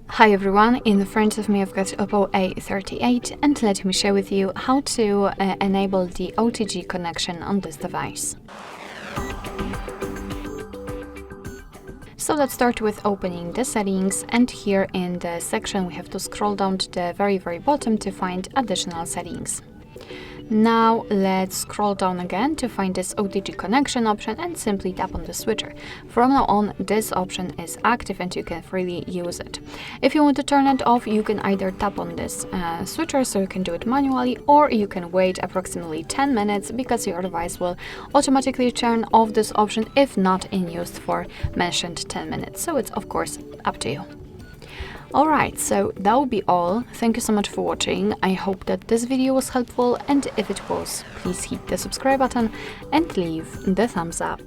Hi everyone, in front of me I've got OPPO A38 and let me share with you how to enable the OTG connection on this device. So let's start with opening the settings, and here in the section we have to scroll down to the very bottom to find additional settings. Now let's scroll down again to find this OTG connection option and simply tap on the switcher. From now on, this option is active and you can freely use it. If you want to turn it off, you can either tap on this switcher, so you can do it manually, or you can wait approximately 10 minutes because your device will automatically turn off this option if not in use for mentioned 10 minutes. So it's of course up to you. Alright, so that will be all. Thank you so much for watching. I hope that this video was helpful, and if it was, please hit the subscribe button and leave the thumbs up.